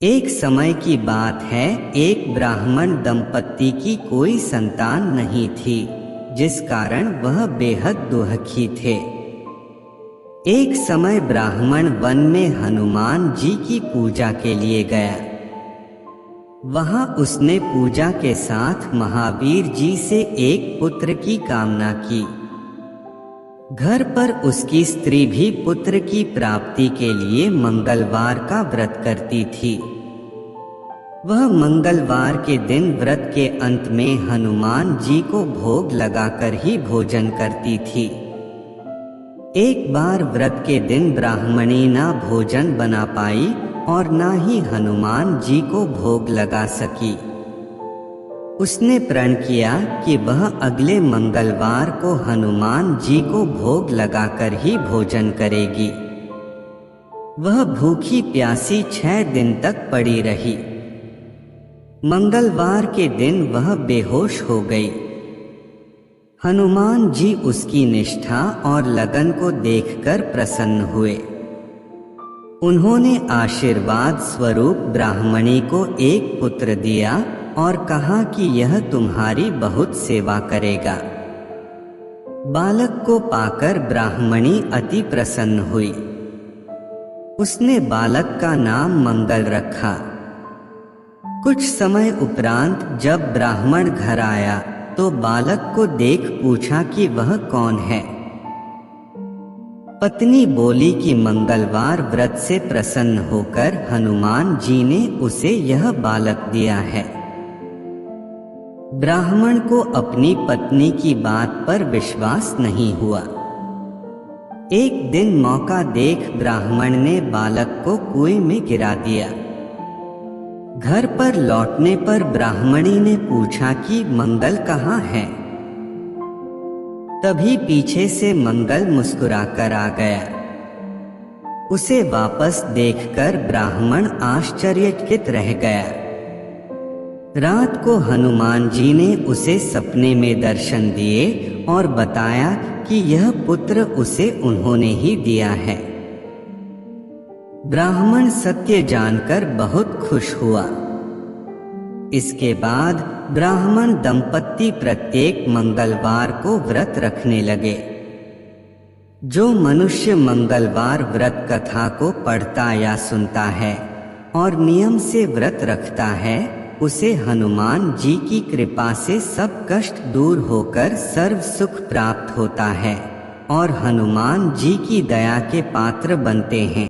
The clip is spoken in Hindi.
एक समय की बात है, एक ब्राह्मण दंपत्ति की कोई संतान नहीं थी, जिस कारण वह बेहद दुखी थे। एक समय ब्राह्मण वन में हनुमान जी की पूजा के लिए गया। वहां उसने पूजा के साथ महावीर जी से एक पुत्र की कामना की। घर पर उसकी स्त्री भी पुत्र की प्राप्ति के लिए मंगलवार का व्रत करती थी। वह मंगलवार के दिन व्रत के अंत में हनुमान जी को भोग लगाकर ही भोजन करती थी। एक बार व्रत के दिन ब्राह्मणी ना भोजन बना पाई और ना ही हनुमान जी को भोग लगा सकी। उसने प्रण किया कि वह अगले मंगलवार को हनुमान जी को भोग लगाकर ही भोजन करेगी। वह भूखी प्यासी 6 दिन तक पड़ी रही। मंगलवार के दिन वह बेहोश हो गई। हनुमान जी उसकी निष्ठा और लगन को देखकर प्रसन्न हुए। उन्होंने आशीर्वाद स्वरूप ब्राह्मणी को एक पुत्र दिया और कहा कि यह तुम्हारी बहुत सेवा करेगा। बालक को पाकर ब्राह्मणी अति प्रसन्न हुई। उसने बालक का नाम मंगल रखा। कुछ समय उपरांत जब ब्राह्मण घर आया तो बालक को देख पूछा कि वह कौन है। पत्नी बोली कि मंगलवार व्रत से प्रसन्न होकर हनुमान जी ने उसे यह बालक दिया है। ब्राह्मण को अपनी पत्नी की बात पर विश्वास नहीं हुआ। एक दिन मौका देख ब्राह्मण ने बालक को कुएं में गिरा दिया। घर पर लौटने पर ब्राह्मणी ने पूछा कि मंगल कहाँ है। तभी पीछे से मंगल मुस्कुराकर आ गया। उसे वापस देखकर ब्राह्मण आश्चर्यचकित रह गया। रात को हनुमान जी ने उसे सपने में दर्शन दिए और बताया कि यह पुत्र उसे उन्होंने ही दिया है। ब्राह्मण सत्य जानकर बहुत खुश हुआ। इसके बाद ब्राह्मण दंपत्ति प्रत्येक मंगलवार को व्रत रखने लगे। जो मनुष्य मंगलवार व्रत कथा को पढ़ता या सुनता है और नियम से व्रत रखता है, उसे हनुमान जी की कृपा से सब कष्ट दूर होकर सर्व सुख प्राप्त होता है और हनुमान जी की दया के पात्र बनते हैं।